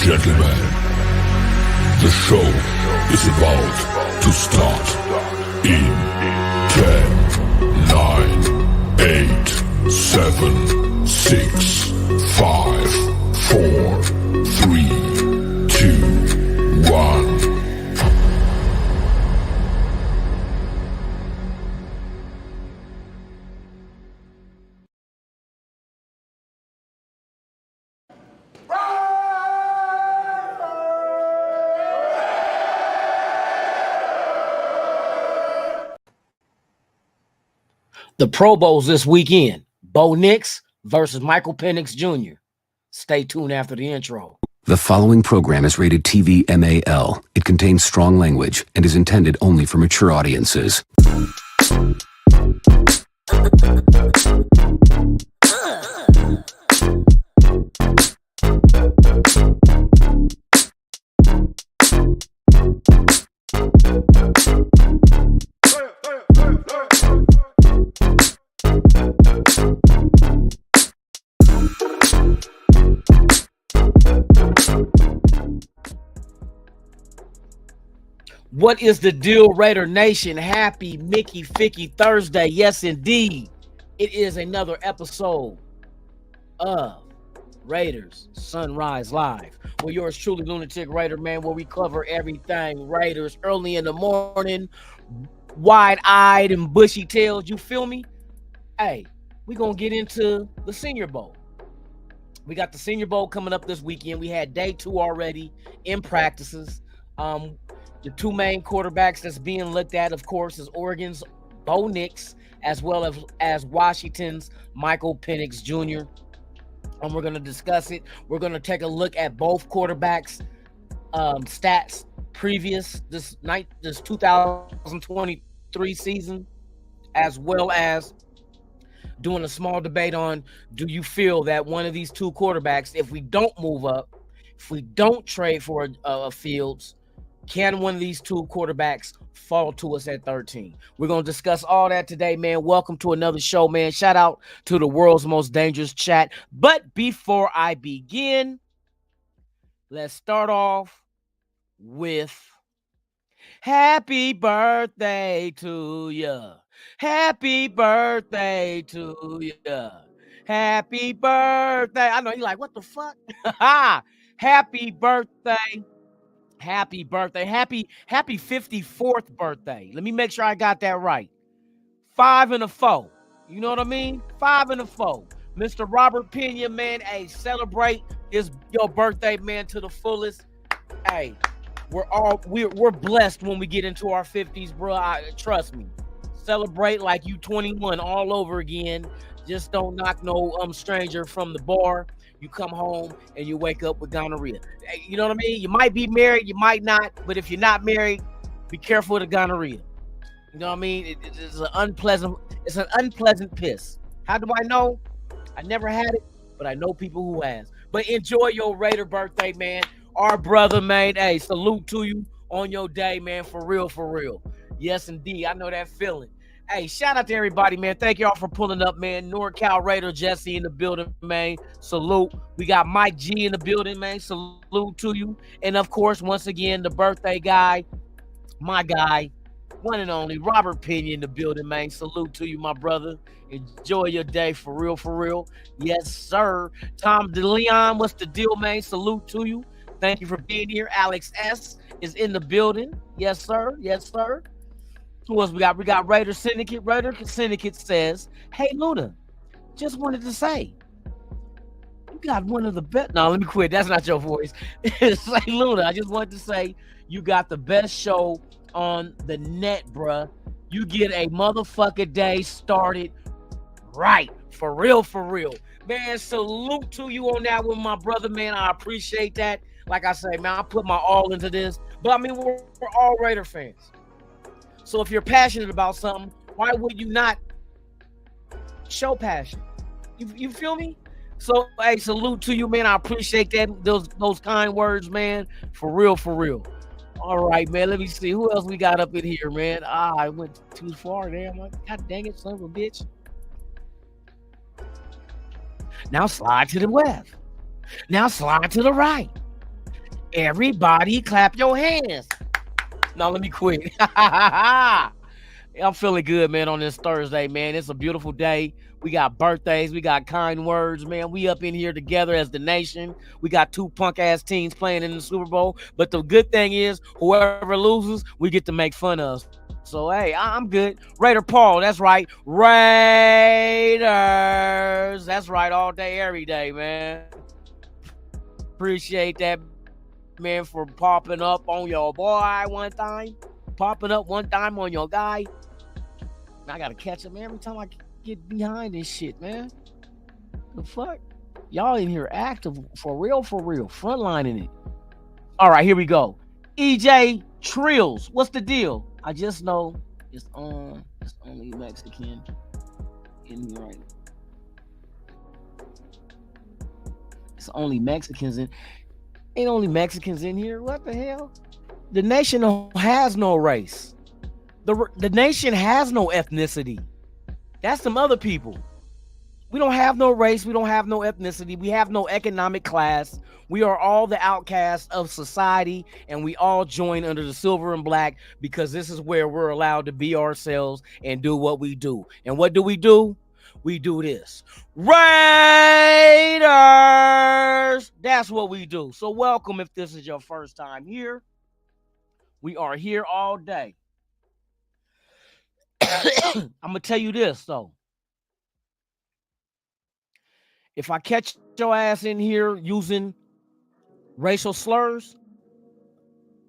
gentlemen, the show is about to start in 10, 9, 8, 7, 6, 5, 4, 3, 2, 1. The Pro Bowls this weekend. Bo Nix versus Michael Penix Jr. Stay tuned after the intro. The following program is rated TV MAL. It contains strong language and is intended only for mature audiences. What is the deal, Raider Nation? Happy Mickey Ficky Thursday. Yes, indeed. It is another episode of Raiders Sunrise Live. Well, yours truly, Lunatic Raider, man, where we cover everything Raiders early in the morning, wide-eyed and bushy tails. You feel me? Hey, we're going to get into the Senior Bowl. We got the Senior Bowl coming up this weekend. We had day 2 already in practices. The two main quarterbacks that's being looked at, of course, is Oregon's Bo Nix, as well as Washington's Michael Penix Jr. And we're going to discuss it. We're going to take a look at both quarterbacks' stats previous this 2023 season, as well as doing a small debate on, do you feel that one of these two quarterbacks, if we don't move up, if we don't trade for Fields, can one of these two quarterbacks fall to us at 13? We're going to discuss all that today, man. Welcome to another show, man. Shout out to the world's most dangerous chat. But before I begin, let's start off with happy birthday to ya. Happy birthday to ya. Happy birthday. I know you're like, what the fuck? Happy birthday. Happy birthday. Happy 54th birthday. Let me make sure I got that right. 5 and a 4. You know what I mean? 5 and a 4. Mr. Robert Pena, man, hey, celebrate your birthday, man, to the fullest. Hey, we're blessed when we get into our 50s, bro. Trust me. Celebrate like you 21 all over again. Just don't knock no stranger from the bar. You come home and you wake up with gonorrhea. You know what I mean? You might be married, you might not, but if you're not married, be careful of the gonorrhea. You know what I mean? It's an unpleasant piss. How do I know? I never had it, but I know people who has. But enjoy your Raider birthday, man. Our brother, man. Hey, salute to you on your day, man. For real, for real. Yes, indeed. I know that feeling. Hey, shout out to everybody, man. Thank y'all for pulling up, man. NorCal Raider Jesse in the building, man. Salute. We got Mike G in the building, man. Salute to you. And, of course, once again, the birthday guy, my guy, one and only, Robert Pena in the building, man. Salute to you, my brother. Enjoy your day, for real, for real. Yes, sir. Tom DeLeon, what's the deal, man? Salute to you. Thank you for being here. Alex S. is in the building. Yes, sir. Yes, sir. Who else we got? We got Raider Syndicate. Raider Syndicate says, hey, Luna, just wanted to say, you got one of the best. No, let me quit. That's not your voice. Say, Luna, I just wanted to say you got the best show on the net, bruh. You get a motherfucking day started right. For real, for real. Man, salute to you on that one, my brother, man. I appreciate that. Like I say, man, I put my all into this. But, I mean, we're all Raider fans. So if you're passionate about something, why would you not show passion? You feel me? So, hey, salute to you, man. I appreciate that. Those kind words, man. For real, for real. All right, man. Let me see. Who else we got up in here, man? I went too far there. God dang it, son of a bitch. Now slide to the left. Now slide to the right. Everybody clap your hands. Now let me quit. I'm feeling good, man, on this Thursday, man. It's a beautiful day. We got birthdays. We got kind words, man. We up in here together as the nation. We got two punk ass teams playing in the Super Bowl. But the good thing is, whoever loses, we get to make fun of. So, hey, I'm good. Raider Paul, that's right. Raiders. That's right, all day, every day, man. Appreciate that, man, for popping up on your boy one time. Popping up one time on your guy. I gotta catch him every time I get behind this shit, man. The fuck? Y'all in here active for real, frontlining it. All right, here we go. EJ Trills, what's the deal? I just know it's on. It's only Mexican in here right now. It's only Mexicans in. Ain't only Mexicans in here. What the hell? The nation has no race. The nation has no ethnicity. That's some other people. We don't have no race. We don't have no ethnicity. We have no economic class. We are all the outcasts of society, and we all join under the silver and black because this is where we're allowed to be ourselves and do what we do. And what do? We do this. Raiders! That's what we do. So welcome if this is your first time here. We are here all day. I'm going to tell you this, though. If I catch your ass in here using racial slurs,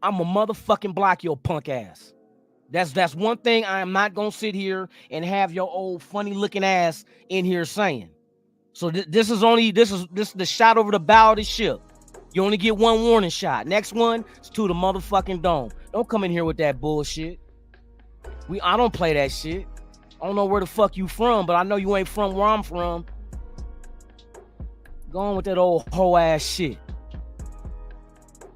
I'm a motherfucking block your punk ass. That's one thing I am not gonna sit here and have your old funny looking ass in here saying. So this is the shot over the bow of the ship. You only get one warning shot. Next one is to the motherfucking dome. Don't come in here with that bullshit. I don't play that shit. I don't know where the fuck you from, but I know you ain't from where I'm from. Go on with that old hoe ass shit.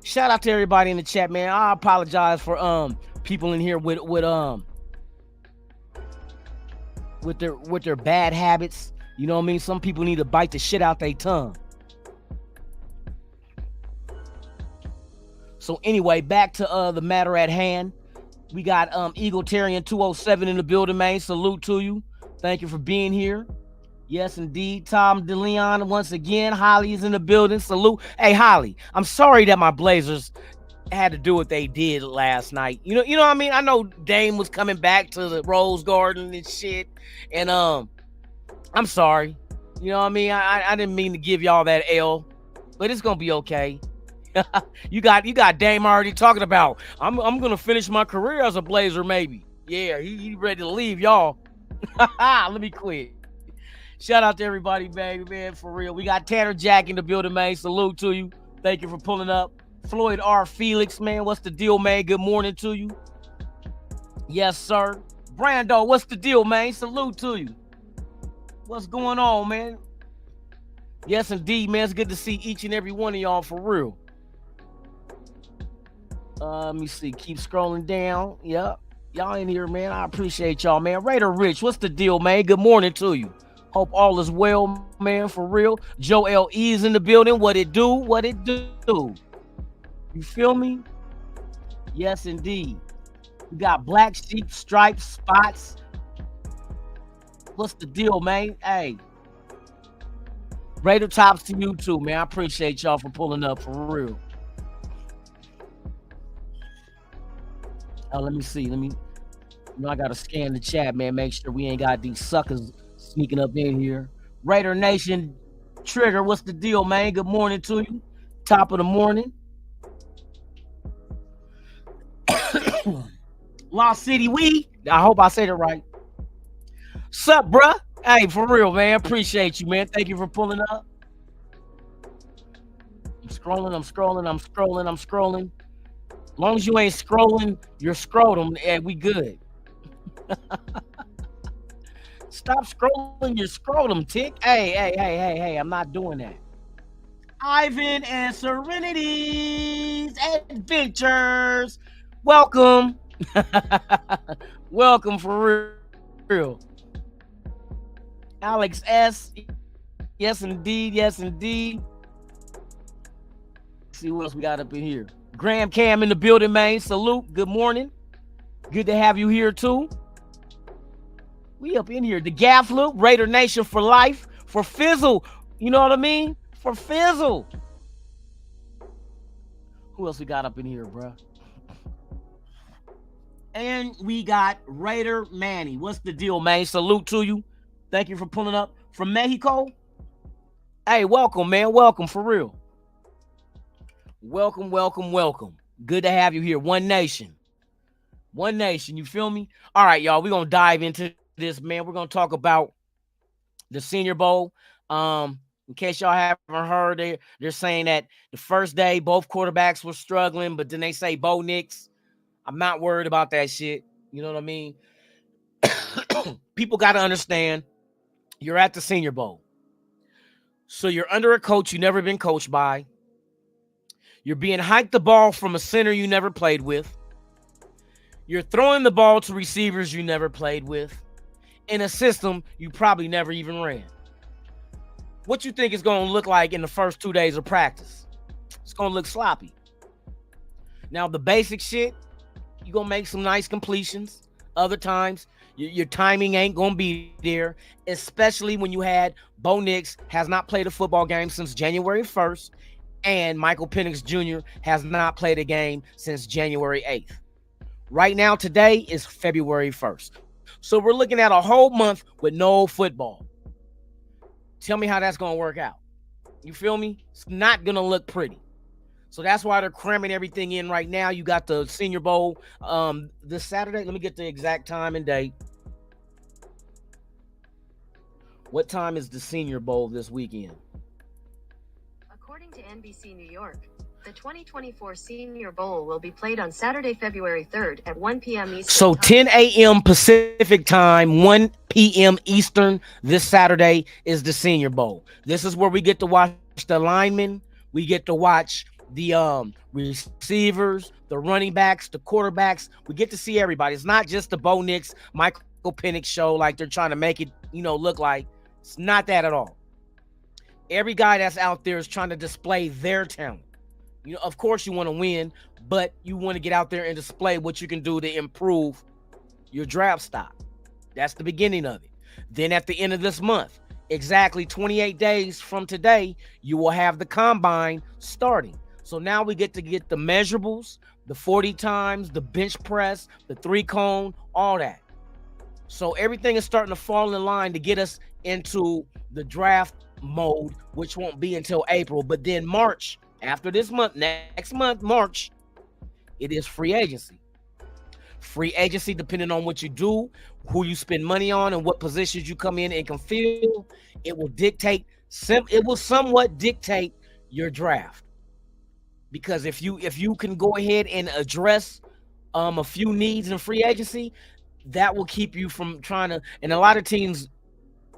Shout out to everybody in the chat, man. I apologize for people in here with their bad habits. You know what I mean? Some people need to bite the shit out their tongue. So anyway, back to the matter at hand. We got Egalitarian 207 in the building, man. Salute to you. Thank you for being here. Yes, indeed. Tom DeLeon once again. Holly is in the building. Salute. Hey, Holly, I'm sorry that my Blazers had to do what they did last night. You know what I mean? I know Dame was coming back to the Rose Garden and shit. And I'm sorry. You know what I mean? I didn't mean to give y'all that L, but it's gonna be okay. you got Dame already talking about I'm gonna finish my career as a Blazer, maybe. Yeah, he ready to leave, y'all. Let me quit. Shout out to everybody, baby, man, for real. We got Tanner Jack in the building, man. Salute to you. Thank you for pulling up. Floyd R. Felix, man, what's the deal, man? Good morning to you. Yes, sir. Brando, what's the deal, man? Salute to you. What's going on, man? Yes, indeed, man. It's good to see each and every one of y'all for real. Let me see. Keep scrolling down. Yep. Y'all in here, man. I appreciate y'all, man. Raider Rich, what's the deal, man? Good morning to you. Hope all is well, man, for real. Joe L.E. is in the building. What it do? What it do? You feel me? Yes, indeed. We got black sheep, stripes, spots. What's the deal, man? Hey. Raider tops to you too, man. I appreciate y'all for pulling up for real. Oh, let me see. I gotta scan the chat, man. Make sure we ain't got these suckers sneaking up in here. Raider Nation Trigger, what's the deal, man? Good morning to you. Top of the morning. Lost City, I hope I said it right. Sup, bruh? Hey, for real, man. Appreciate you, man. Thank you for pulling up. I'm scrolling. As long as you ain't scrolling your scrotum, we good. Stop scrolling your scrotum, Tick. Hey, I'm not doing that. Ivan and Serenity's Adventures. Welcome. Welcome for real. Alex S. Yes, indeed. see who else we got up in here. Graham Cam in the building, man. Salute. Good morning. Good to have you here too. We up in here. The Gaff Loop, Raider Nation for life, for Fizzle. You know what I mean? For Fizzle. Who else we got up in here, bro? And we got Raider Manny. What's the deal, man? Salute to you. Thank you for pulling up from Mexico. Hey, welcome, man. Welcome, for real. Welcome, welcome, welcome. Good to have you here. One Nation. One Nation, you feel me? All right, y'all. We're going to dive into this, man. We're going to talk about the Senior Bowl. In case y'all haven't heard, they're saying that the first day both quarterbacks were struggling, but then they say Bo Nix. I'm not worried about that shit. You know what I mean? People got to understand, you're at the Senior Bowl. So you're under a coach you never been coached by. You're being hiked the ball from a center you never played with. You're throwing the ball to receivers you never played with in a system you probably never even ran. What you think it's going to look like in the first 2 days of practice? It's going to look sloppy. Now, the basic shit, you're going to make some nice completions. Other times, your timing ain't going to be there, especially when you had Bo Nix has not played a football game since January 1st, and Michael Penix Jr. has not played a game since January 8th. Right now, today is February 1st. So we're looking at a whole month with no football. Tell me how that's going to work out. You feel me? It's not going to look pretty. So that's why they're cramming everything in right now. You got the Senior Bowl this Saturday. Let me get the exact time and date. What time is the Senior Bowl this weekend? According to NBC New York, the 2024 Senior Bowl will be played on Saturday, February 3rd at 1 p.m. Eastern. So 10 a.m. Pacific time, 1 p.m. Eastern this Saturday is the Senior Bowl. This is where we get to watch the linemen. We get to watch the receivers, the running backs, the quarterbacks. We get to see everybody. It's not just the Bo Nix, Michael Penix show like they're trying to make it, look like. It's not that at all. Every guy that's out there is trying to display their talent. Of course you want to win, but you want to get out there and display what you can do to improve your draft stock. That's the beginning of it. Then at the end of this month, exactly 28 days from today, you will have the combine starting. So now we get the measurables, the 40 times, the bench press, the 3-cone, all that. So everything is starting to fall in line to get us into the draft mode, which won't be until April. But then March, after this month, next month, March, it is free agency. Free agency, depending on what you do, who you spend money on, and what positions you come in and can fill, it will somewhat dictate your draft. Because if you can go ahead and address a few needs in free agency, that will keep you from trying to. And a lot of teams,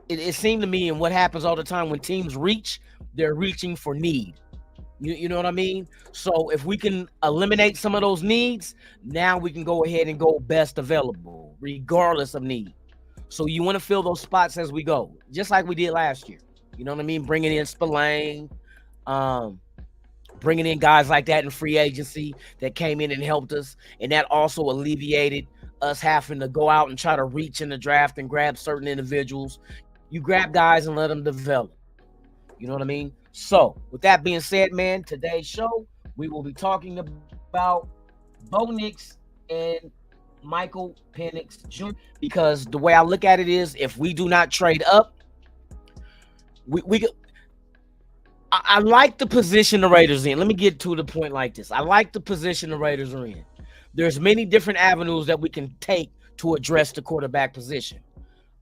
it seemed to me, and what happens all the time when teams reach, they're reaching for need. You know what I mean? So if we can eliminate some of those needs, now we can go ahead and go best available, regardless of need. So you want to fill those spots as we go, just like we did last year. You know what I mean? Bringing in Spillane, bringing in guys like that in free agency that came in and helped us. And that also alleviated us having to go out and try to reach in the draft and grab certain individuals. You grab guys and let them develop. You know what I mean? So, with that being said, man, today's show, we will be talking about Bo Nix and Michael Penix Jr. Because the way I look at it is, if we do not trade up, I like the position the Raiders in. Let me get to the point like this. I like the position the Raiders are in. There's many different avenues that we can take to address the quarterback position.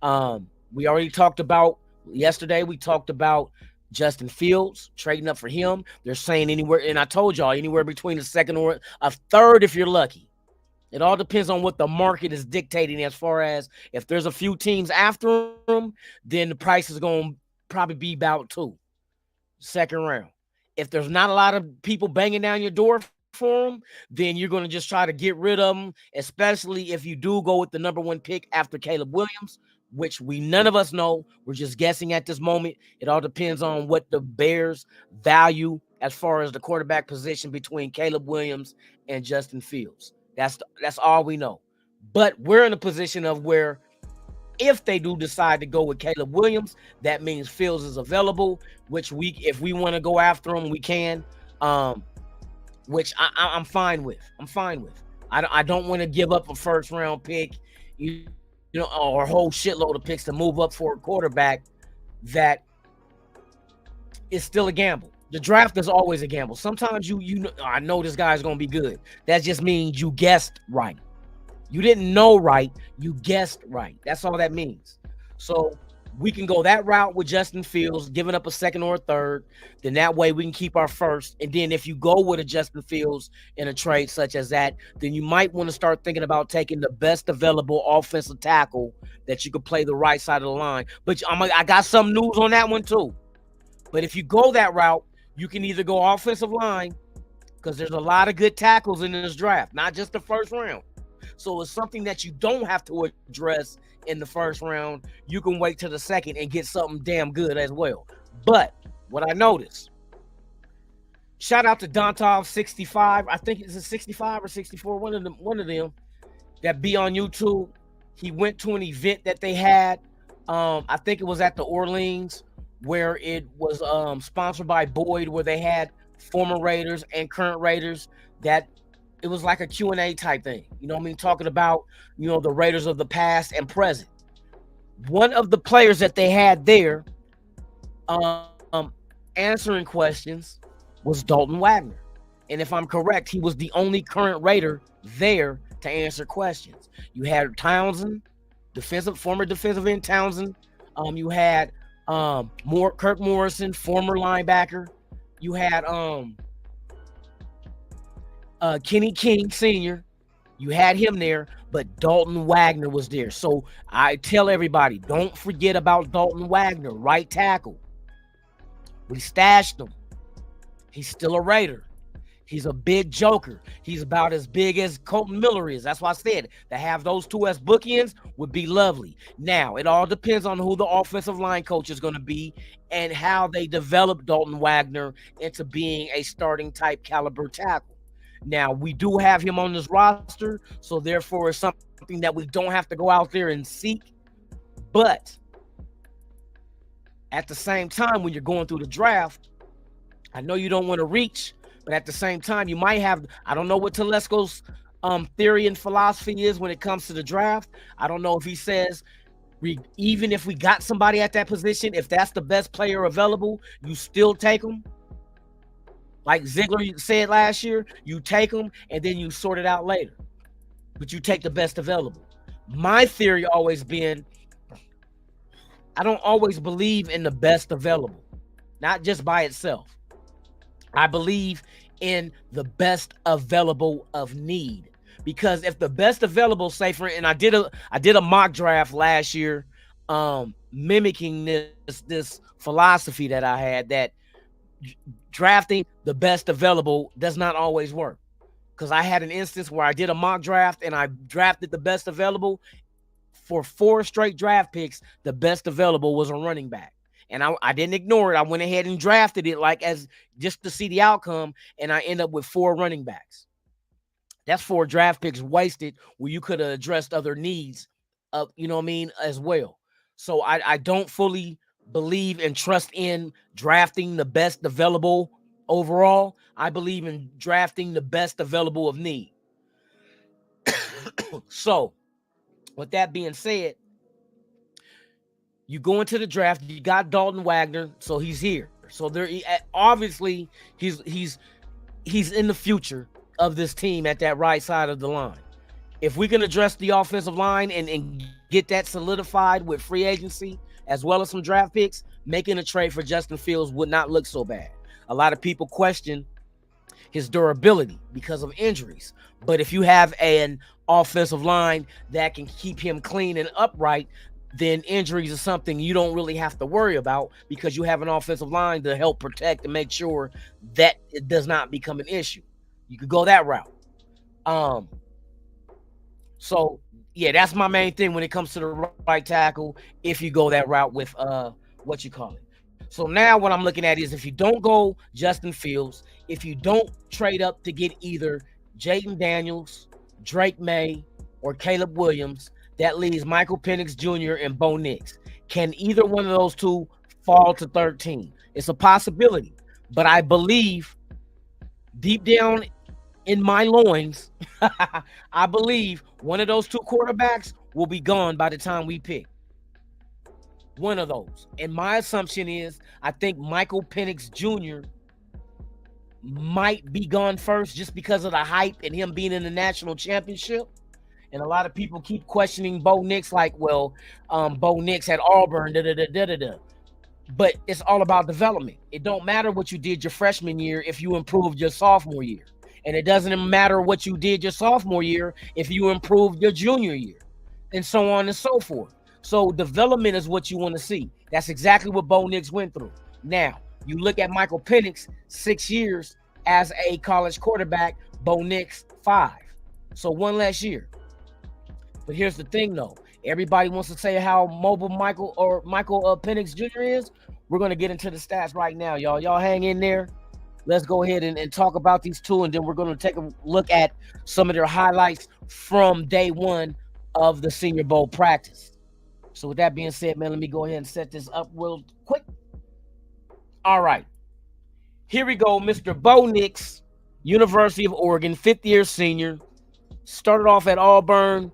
We already talked about yesterday. We talked about Justin Fields, trading up for him. They're saying anywhere, and I told y'all, anywhere between a second or a third if you're lucky. It all depends on what the market is dictating, as far as if there's a few teams after him, then the price is going to probably be about 2, second round. If there's not a lot of people banging down your door for him, then you're going to just try to get rid of him, especially if you do go with the number 1 pick after Caleb Williams, which none of us know. We're just guessing at this moment. It all depends on what the Bears value as far as the quarterback position between Caleb Williams and Justin Fields. That's all we know. But we're in a position of where if they do decide to go with Caleb Williams, that means Fields is available, which if we want to go after him, we can. Which I'm fine with. I don't want to give up a first round pick, you know, or a whole shitload of picks to move up for a quarterback that is still a gamble. The draft is always a gamble. Sometimes you know, I know this guy's gonna be good. That just means you guessed right. You didn't know right, you guessed right. That's all that means. So we can go that route with Justin Fields, giving up a second or a third. Then that way we can keep our first. And then if you go with a Justin Fields in a trade such as that, then you might want to start thinking about taking the best available offensive tackle that you could play the right side of the line. But I got some news on that one too. But if you go that route, you can either go offensive line, because there's a lot of good tackles in this draft, not just the first round. So it's something that you don't have to address in the first round. You can wait till the second and get something damn good as well. But what I noticed, shout out to Dontov65. I think it's a 65 or 64, one of them that be on YouTube. He went to an event that they had. I think it was at the Orleans, where it was sponsored by Boyd, where they had former Raiders and current Raiders. That it was like a Q&A type thing, you know what I mean, talking about, you know, the Raiders of the past and present. One of the players that they had there answering questions was Dalton Wagner, and if I'm correct, he was the only current Raider there to answer questions. You had Townsend, former defensive end Townsend. You had Kirk Morrison, former linebacker. You had Kenny King Sr. You had him there, but Dalton Wagner was there. So I tell everybody, don't forget about Dalton Wagner, right tackle. We stashed him. He's still a Raider. He's a big joker. He's about as big as Colton Miller is. That's why I said to have those two as bookends would be lovely. Now, it all depends on who the offensive line coach is going to be and how they develop Dalton Wagner into being a starting type caliber tackle. Now, we do have him on this roster, so therefore it's something that we don't have to go out there and seek. But at the same time, when you're going through the draft, I know you don't want to reach, but at the same time, you might have, I don't know what Telesco's theory and philosophy is when it comes to the draft. I don't know if he says, even if we got somebody at that position, if that's the best player available, you still take them. Like Ziegler said last year, you take them and then you sort it out later. But you take the best available. My theory always been, I don't always believe in the best available, not just by itself. I believe in the best available of need, because if the best available, say for, and I did a mock draft last year, mimicking this philosophy that I had, that drafting the best available does not always work. Because I had an instance where I did a mock draft and I drafted the best available. For 4 straight draft picks, the best available was a running back. And I didn't ignore it. I went ahead and drafted it like as just to see the outcome, and I end up with 4 running backs. That's 4 draft picks wasted where you could have addressed other needs, you know what I mean, as well. So I don't fully believe and trust in drafting the best available overall. I believe in drafting the best available of need. So, with that being said, you go into the draft, you got Dalton Wagner, so he's here. So there, obviously, he's in the future of this team at that right side of the line. If we can address the offensive line and get that solidified with free agency as well as some draft picks, making a trade for Justin Fields would not look so bad. A lot of people question his durability because of injuries. But if you have an offensive line that can keep him clean and upright, then injuries are something you don't really have to worry about, because you have an offensive line to help protect and make sure that it does not become an issue. You could go that route. So yeah, that's my main thing when it comes to the right tackle, if you go that route with what you call it. So now what I'm looking at is if you don't go Justin Fields, if you don't trade up to get either Jaden Daniels, Drake May, or Caleb Williams, that leaves Michael Penix Jr. and Bo Nix. Can either one of those two fall to 13? It's a possibility, but I believe deep down in my loins, I believe one of those two quarterbacks will be gone by the time we pick. One of those. And my assumption is I think Michael Penix Jr. might be gone first just because of the hype and him being in the national championship. And a lot of people keep questioning Bo Nix, like, well, Bo Nix at Auburn, But it's all about development. It don't matter what you did your freshman year if you improved your sophomore year. And it doesn't matter what you did your sophomore year if you improved your junior year, and so on and so forth. So development is what you want to see. That's exactly what Bo Nix went through. Now, you look at Michael Penix, 6 years as a college quarterback, Bo Nix 5. So one less year. But here's the thing, though. Everybody wants to say how mobile Michael Penix Jr. is. We're going to get into the stats right now, y'all. Y'all hang in there. Let's go ahead and talk about these two, and then we're going to take a look at some of their highlights from day one of the Senior Bowl practice. So with that being said, man, let me go ahead and set this up real quick. All right. Here we go. Mr. Bo Nix, University of Oregon, 5th-year senior. Started off at Auburn,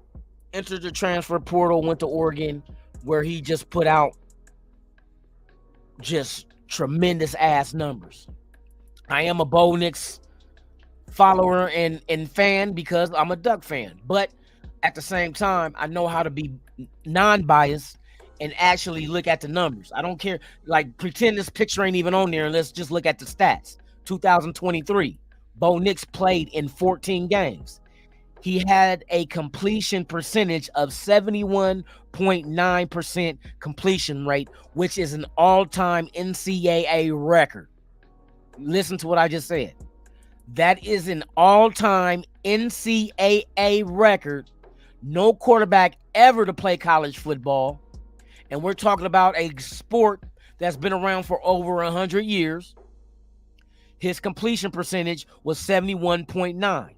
entered the transfer portal, went to Oregon, where he just put out just tremendous ass numbers. I am a Bo Nix follower and fan because I'm a Duck fan. But at the same time, I know how to be non-biased and actually look at the numbers. I don't care. Like, pretend this picture ain't even on there and let's just look at the stats. 2023, Bo Nix played in 14 games. He had a completion percentage of 71.9% completion rate, which is an all-time NCAA record. Listen to what I just said. That is an all-time NCAA record. No quarterback ever to play college football. And we're talking about a sport that's been around for over 100 years. His completion percentage was 71.9.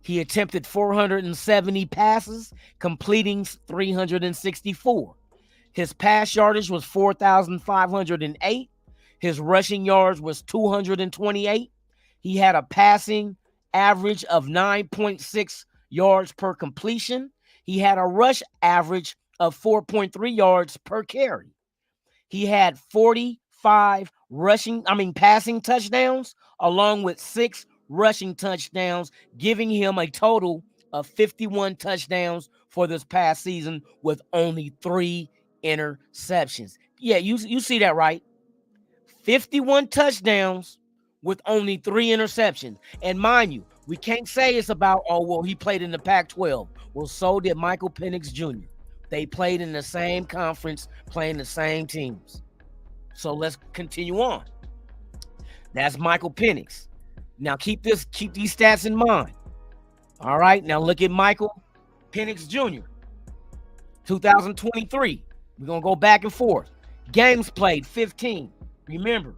He attempted 470 passes, completing 364. His pass yardage was 4,508. His rushing yards was 228. He had a passing average of 9.6 yards per completion. He had a rush average of 4.3 yards per carry. He had 45 passing touchdowns, along with 6 rushing touchdowns, giving him a total of 51 touchdowns for this past season with only 3 interceptions. Yeah, you see that right. 51 touchdowns with only 3 interceptions. And mind you, we can't say it's about, oh, well, he played in the Pac-12. Well, so did Michael Penix Jr. They played in the same conference, playing the same teams. So let's continue on. That's Michael Penix. Now keep these stats in mind. All right, now look at Michael Penix Jr. 2023. We're going to go back and forth. Games played, 15. Remember,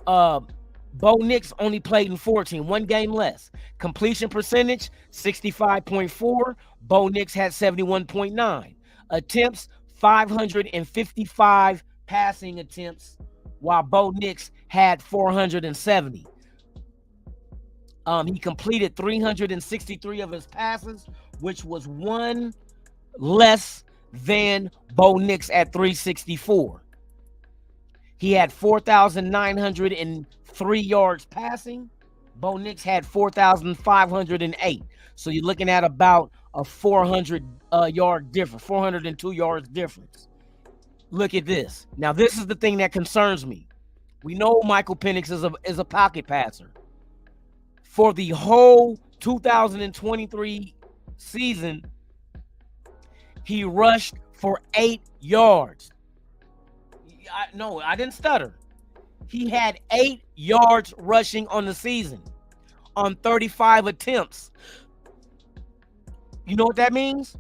Bo Nix only played in 14, 1 game less. Completion percentage, 65.4. Bo Nix had 71.9. Attempts, 555 passing attempts, while Bo Nix had 470. He completed 363 of his passes, which was 1 less than Bo Nix at 364. He had 4,903 yards passing. Bo Nix had 4,508. So you're looking at about a 400-yard difference, 402 yards difference. Look at this. Now, this is the thing that concerns me. We know Michael Penix is a pocket passer. For the whole 2023 season, he rushed for 8 yards. I didn't stutter. He had 8 yards rushing on the season on 35 attempts. You know what that means?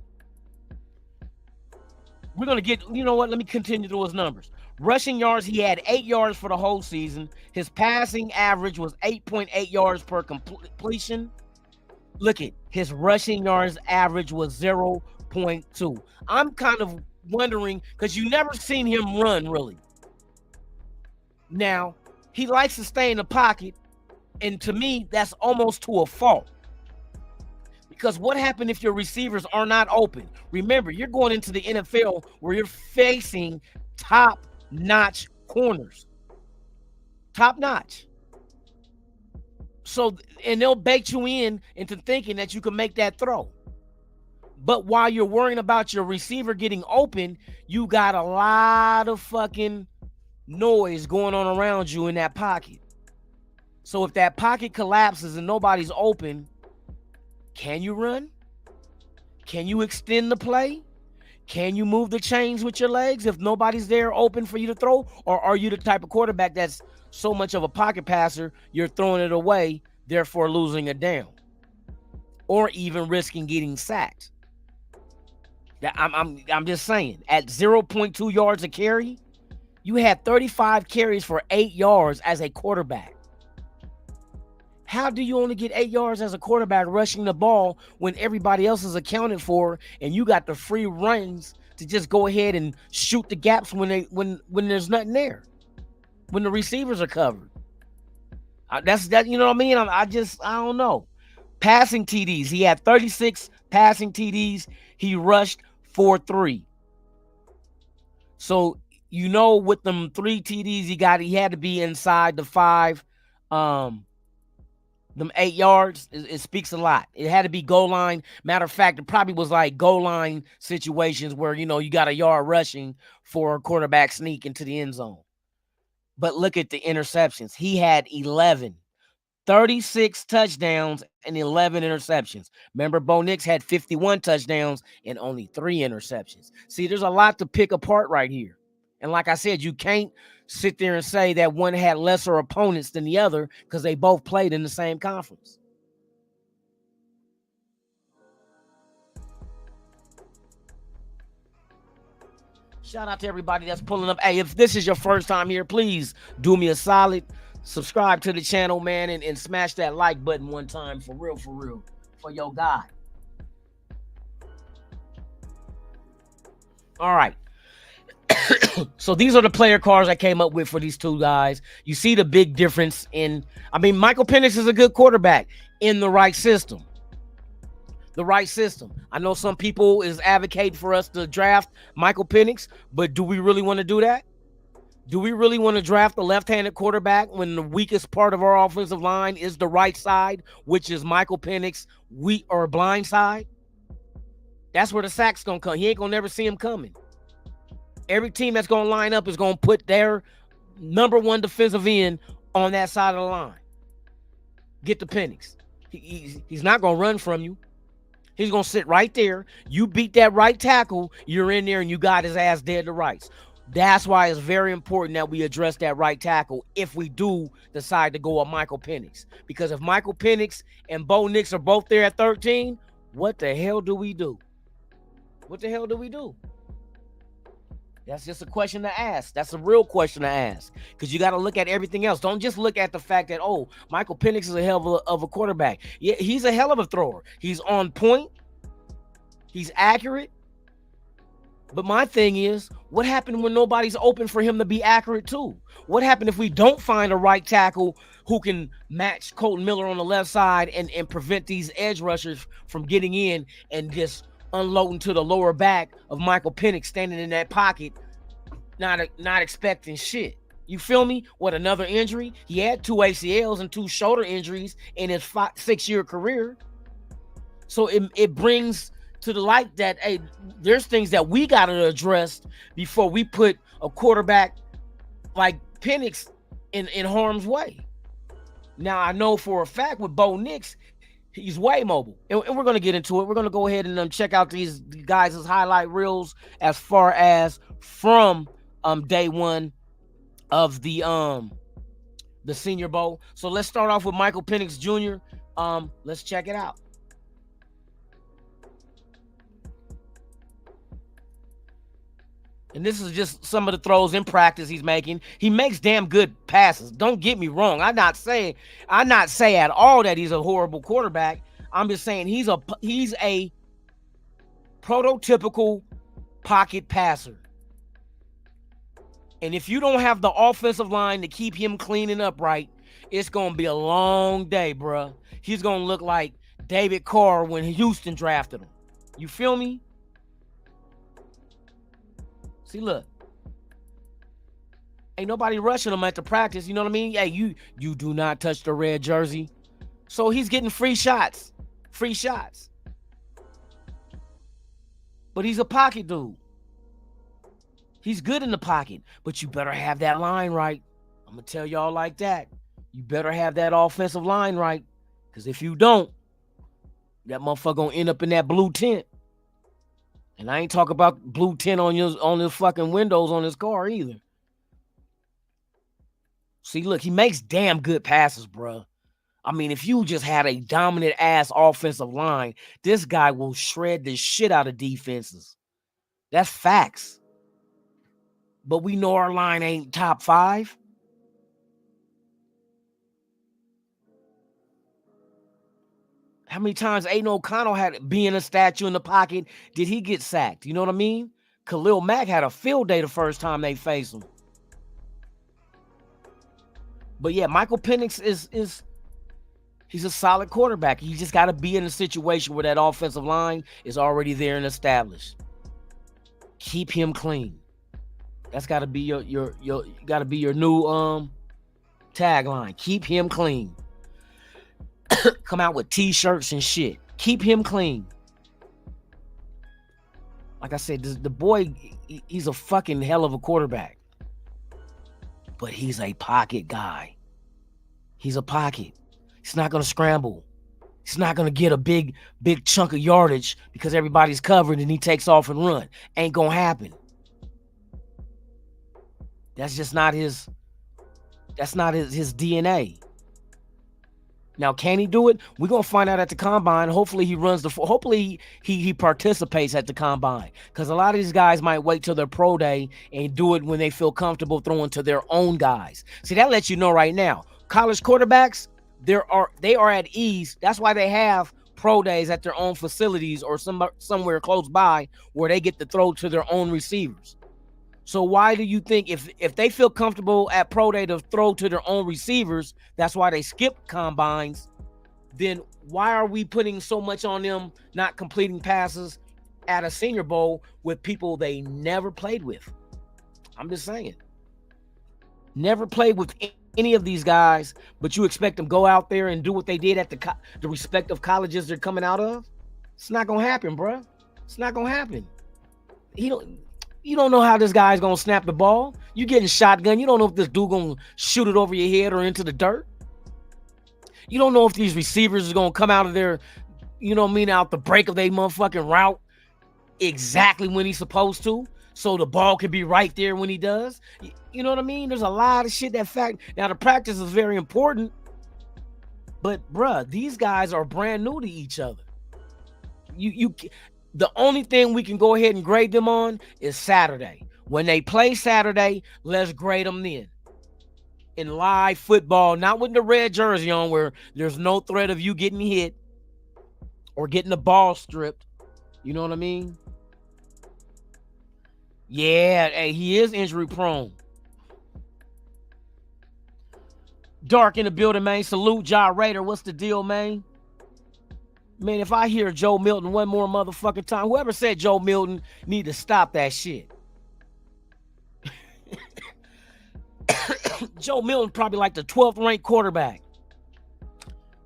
We're going to get, you know what? Let me continue through his numbers. Rushing yards, he had 8 yards for the whole season. His passing average was 8.8 yards per completion. Look at his rushing yards average was 0.2. I'm kind of wondering because you never seen him run really. Now, he likes to stay in the pocket, and to me, that's almost to a fault. Because what happened if your receivers are not open? Remember, you're going into the NFL where you're facing top-notch corners. Top-notch. So, and they'll bait you into thinking that you can make that throw. But while you're worrying about your receiver getting open, you got a lot of fucking noise going on around you in that pocket. So if that pocket collapses and nobody's open, can you run? Can you extend the play? Can you move the chains with your legs if nobody's there open for you to throw? Or are you the type of quarterback that's so much of a pocket passer, you're throwing it away, therefore losing a down? Or even risking getting sacked? I'm just saying, at 0.2 yards a carry, you had 35 carries for 8 yards as a quarterback. How do you only get 8 yards as a quarterback rushing the ball when everybody else is accounted for and you got the free runs to just go ahead and shoot the gaps when there's nothing there, when the receivers are covered? That's you know what I mean? I don't know. Passing TDs, he had 36 passing TDs. He rushed for 3. So you know, with them 3 TDs he had to be inside the 5. Them 8 yards, it speaks a lot. It had to be goal line. Matter of fact, it probably was like goal line situations where, you know, you got a yard rushing for a quarterback sneak into the end zone. But look at the interceptions. He had 11, 36 touchdowns and 11 interceptions. Remember, Bo Nix had 51 touchdowns and only 3 interceptions. See, there's a lot to pick apart right here. And like I said, you can't sit there and say that one had lesser opponents than the other because they both played in the same conference. Shout out to everybody that's pulling up. Hey, if this is your first time here, please do me a solid. Subscribe to the channel, man, and smash that like button one time for real, for your guy. All right. So these are the player cards I came up with for these two guys. You see the big difference Michael Penix is a good quarterback in the right system. The right system. I know some people is advocating for us to draft Michael Penix, but do we really want to do that? Do we really want to draft a left-handed quarterback when the weakest part of our offensive line is the right side, which is Michael Penix, blind side? That's where the sack's going to come. He ain't going to never see him coming. Every team that's going to line up is going to put their number one defensive end on that side of the line. Get the Penix. He's not going to run from you. He's going to sit right there. You beat that right tackle, you're in there, and you got his ass dead to rights. That's why it's very important that we address that right tackle if we do decide to go with Michael Penix. Because if Michael Penix and Bo Nix are both there at 13, what the hell do we do? What the hell do we do? That's just a question to ask. That's a real question to ask because you got to look at everything else. Don't just look at the fact that, oh, Michael Penix is a hell of a quarterback. Yeah, he's a hell of a thrower. He's on point. He's accurate. But my thing is, what happened when nobody's open for him to be accurate too? What happened if we don't find a right tackle who can match Colton Miller on the left side and prevent these edge rushers from getting in and just unloading to the lower back of Michael Penix standing in that pocket, not expecting shit? You feel me? What, another injury? He had 2 ACLs and 2 shoulder injuries in his 6-year career. So it brings to the light that, hey, there's things that we got to address before we put a quarterback like Penix in harm's way. Now, I know for a fact with Bo Nix, he's way mobile, and we're going to get into it. We're going to go ahead and check out these guys' highlight reels as far as from day one of the Senior Bowl. So let's start off with Michael Penix Jr. Let's check it out. And this is just some of the throws in practice he's making. He makes damn good passes. Don't get me wrong. I'm not saying at all that he's a horrible quarterback. I'm just saying he's a prototypical pocket passer. And if you don't have the offensive line to keep him clean and upright, it's going to be a long day, bruh. He's going to look like David Carr when Houston drafted him. You feel me? See, look. Ain't nobody rushing him at the practice. You know what I mean? Hey, you do not touch the red jersey. So he's getting free shots. Free shots. But he's a pocket dude. He's good in the pocket. But you better have that line right. I'm going to tell y'all like that. You better have that offensive line right. Because if you don't, that motherfucker going to end up in that blue tent. And I ain't talking about blue tint on the fucking windows on his car either. See, look, he makes damn good passes, bro. I mean, if you just had a dominant ass offensive line, this guy will shred the shit out of defenses. That's facts. But we know our line ain't top 5. How many times Aiden O'Connell had being a statue in the pocket? Did he get sacked? You know what I mean? Khalil Mack had a field day the first time they faced him. But yeah, Michael Penix he's a solid quarterback. He just got to be in a situation where that offensive line is already there and established. Keep him clean. That's got to be your new tagline. Keep him clean. Come out with t-shirts and shit. Keep him clean. Like I said, the boy, he's a fucking hell of a quarterback. But he's a pocket guy. He's a pocket. He's not going to scramble. He's not going to get a big chunk of yardage because everybody's covered and he takes off and run. Ain't going to happen. That's just not his DNA. Now, can he do it? We're going to find out at the combine. Hopefully he participates at the combine. Because a lot of these guys might wait till their pro day and do it when they feel comfortable throwing to their own guys. See, that lets you know right now. College quarterbacks, they are at ease. That's why they have pro days at their own facilities or somewhere close by where they get to throw to their own receivers. So why do you think if they feel comfortable at pro day to throw to their own receivers, that's why they skip combines, then why are we putting so much on them not completing passes at a Senior Bowl with people they never played with? I'm just saying. Never played with any of these guys, but you expect them to go out there and do what they did at the respective colleges they're coming out of? It's not going to happen, bro. It's not going to happen. You don't know how this guy's going to snap the ball. You getting shotgun. You don't know if this dude going to shoot it over your head or into the dirt. You don't know if these receivers is going to come out of their, you know what I mean, out the break of their motherfucking route exactly when he's supposed to, so the ball can be right there when he does. You know what I mean? There's a lot of shit now the practice is very important, but bruh, these guys are brand new to each other. The only thing we can go ahead and grade them on is Saturday. When they play Saturday, let's grade them then. In live football, not with the red jersey on where there's no threat of you getting hit or getting the ball stripped. You know what I mean? Yeah, hey, he is injury prone. Dark in the building, man. Salute, Ja Raider. What's the deal, man? Man, if I hear Joe Milton one more motherfucking time, whoever said Joe Milton need to stop that shit. Joe Milton probably like the 12th ranked quarterback.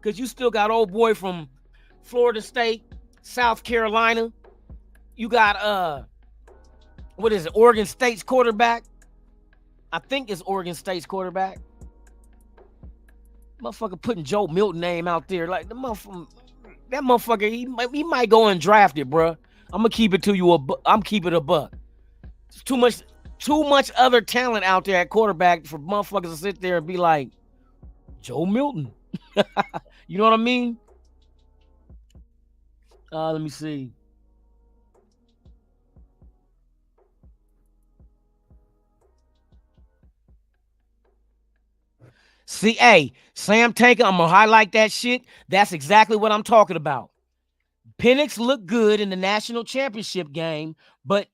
Because you still got old boy from Florida State, South Carolina. You got, Oregon State's quarterback. I think it's Oregon State's quarterback. Motherfucker putting Joe Milton name out there. Like, that motherfucker, he might go and draft it, bro. I'm gonna keep it to you. I'm keeping it a buck. It's too much other talent out there at quarterback for motherfuckers to sit there and be like, Joe Milton. You know what I mean? Let me see. See, hey, Sam Tanker, I'm gonna highlight that shit. That's exactly what I'm talking about. Penix looked good in the national championship game, but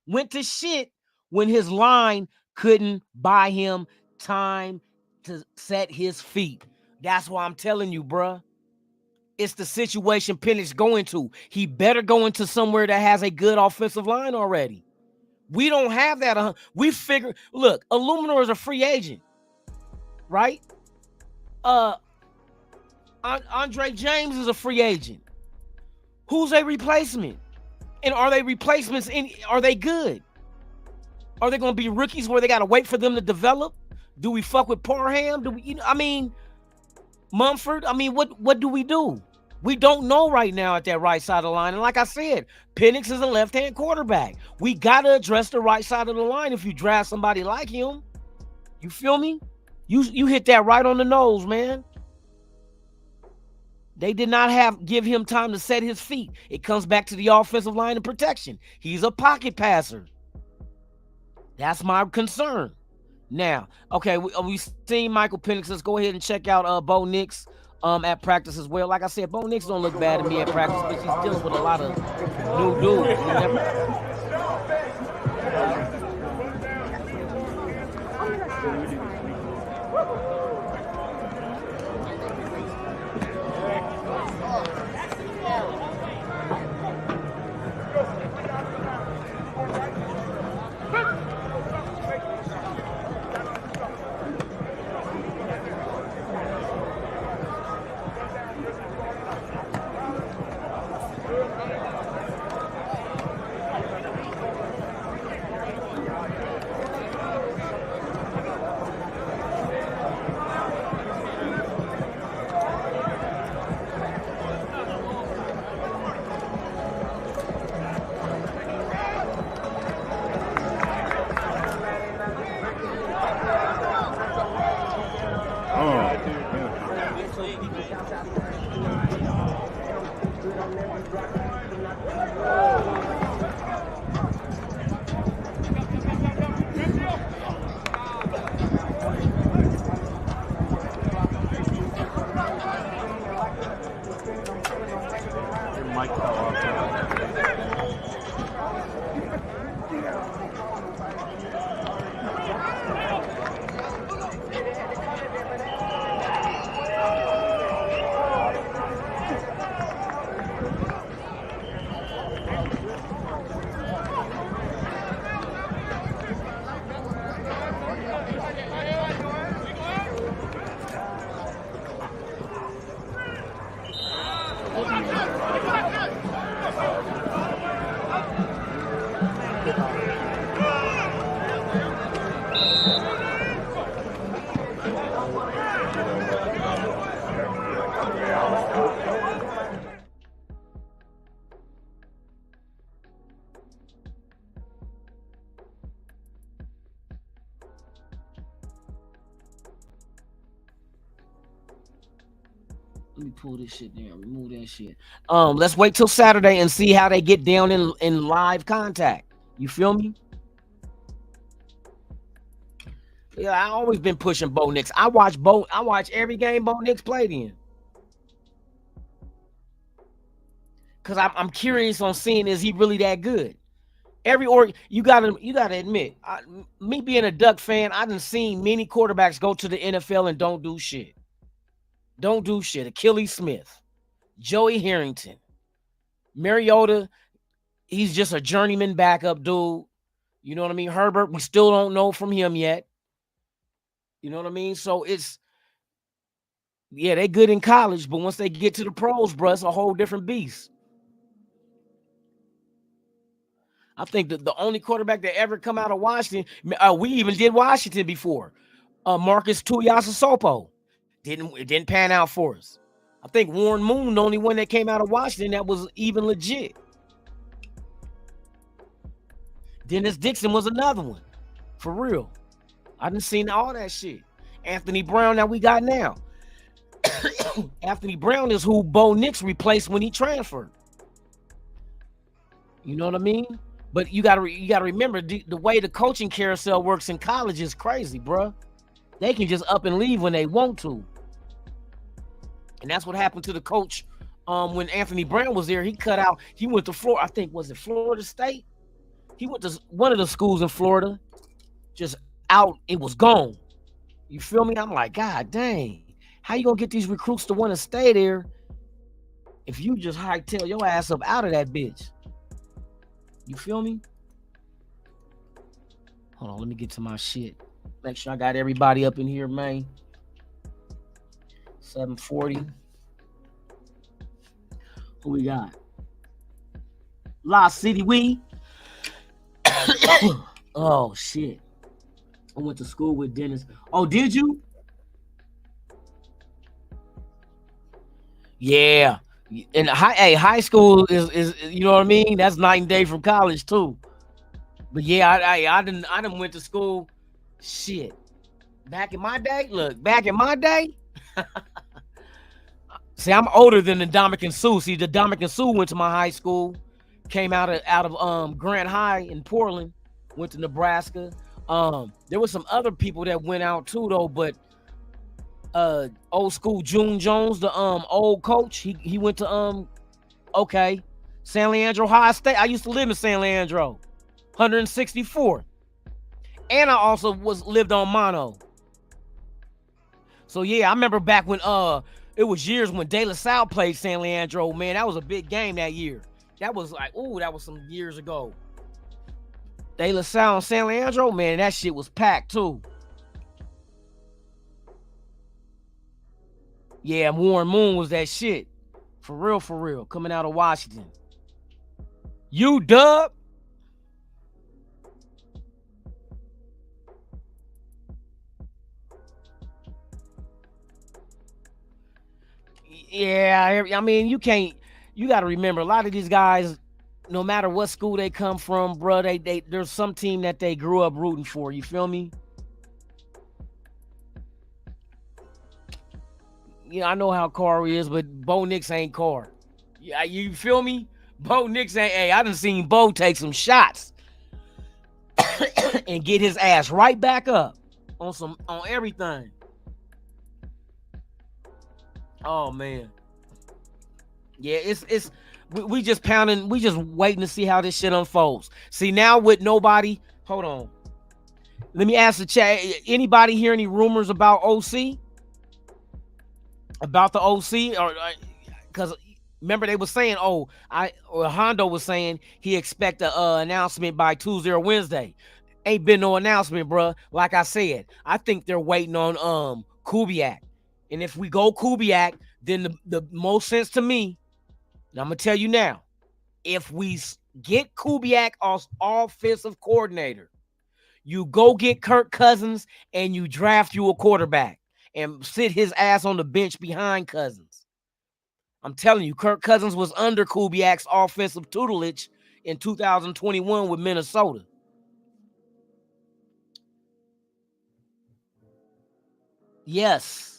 went to shit when his line couldn't buy him time to set his feet. That's why I'm telling you, bruh. It's the situation Penix going to. He better go into somewhere that has a good offensive line already. We don't have that. We figure, look, Illuminor is a free agent, right? Andre James is a free agent. Who's a replacement? And are they replacements? Are they good? Are they going to be rookies where they got to wait for them to develop? Do we fuck with Parham? Do we? Mumford. What do we do? We don't know right now at that right side of the line. And like I said, Penix is a left-hand quarterback. We got to address the right side of the line if you draft somebody like him. You feel me? You hit that right on the nose, man. They did not give him time to set his feet. It comes back to the offensive line and protection. He's a pocket passer. That's my concern. Now, okay, we seen Michael Penix. Let's go ahead and check out Bo Nix at practice as well. Like I said, Bo Nix don't look bad to me at practice, but he's dealing with a lot of new dudes. Let me pull this shit down. Remove that shit. Let's wait till Saturday and see how they get down in live contact. You feel me? Yeah, I always been pushing Bo Nix. I watch every game Bo Nix played in. Cause I'm curious on seeing, is he really that good? You gotta admit, me being a Duck fan, I done seen many quarterbacks go to the NFL and don't do shit. Don't do shit. Achilles Smith, Joey Harrington, Mariota, he's just a journeyman backup dude. You know what I mean? Herbert, we still don't know from him yet. You know what I mean? So they good in college, but once they get to the pros, bro, it's a whole different beast. I think that the only quarterback that ever come out of Washington, we even did Washington before, Marcus Tuiasosopo. It didn't pan out for us. I think Warren Moon, the only one that came out of Washington that was even legit. Dennis Dixon was another one, for real. I done seen all that shit. Anthony Brown that we got now. Anthony Brown is who Bo Nix replaced when he transferred. You know what I mean? But you gotta remember the way the coaching carousel works in college is crazy, bro. They can just up and leave when they want to. And that's what happened to the coach when Anthony Brown was there. He cut out. He went to Florida. I think, was it Florida State? He went to one of the schools in Florida. Just out. It was gone. You feel me? I'm like, God dang. How you going to get these recruits to want to stay there if you just hightail your ass up out of that bitch? You feel me? Hold on. Let me get to my shit. Make sure I got everybody up in here, man. 740. Who we got? La City We. Oh shit. I went to school with Dennis. Oh, did you? Yeah. And high school is you know what I mean? That's night and day from college too. But yeah, I didn't went to school. Shit. Back in my day, see, I'm older than the Dominican Sue. See, the Dominican Sue went to my high school, came out of Grant High in Portland, went to Nebraska. There was some other people that went out too though, but old school June Jones, the old coach, he went to San Leandro High State. I used to live in San Leandro, 164. And I also lived on Mono. So yeah, I remember back when it was years when De La Salle played San Leandro. Man, that was a big game that year. That was like, that was some years ago. De La Salle and San Leandro, man, that shit was packed too. Yeah, Warren Moon was that shit. For real, coming out of Washington. UW. Yeah, I mean, you got to remember, a lot of these guys, no matter what school they come from, bro, there's some team that they grew up rooting for. You feel me? Yeah, I know how Carr is, but Bo Nix ain't Carr. Yeah, you feel me? Bo Nix ain't. Hey, I done seen Bo take some shots and get his ass right back up on everything. Oh man. Yeah, it's we just pounding, we just waiting to see how this shit unfolds. See, now with nobody, hold on. Let me ask the chat. Anybody hear any rumors about OC? About the OC? Or because remember they were saying, Hondo was saying he expect a announcement by Tuesday or Wednesday. Ain't been no announcement, bruh. Like I said, I think they're waiting on Kubiak. And if we go Kubiak, then the most sense to me, and I'm going to tell you now, if we get Kubiak as offensive coordinator, you go get Kirk Cousins and you draft you a quarterback and sit his ass on the bench behind Cousins. I'm telling you, Kirk Cousins was under Kubiak's offensive tutelage in 2021 with Minnesota. Yes.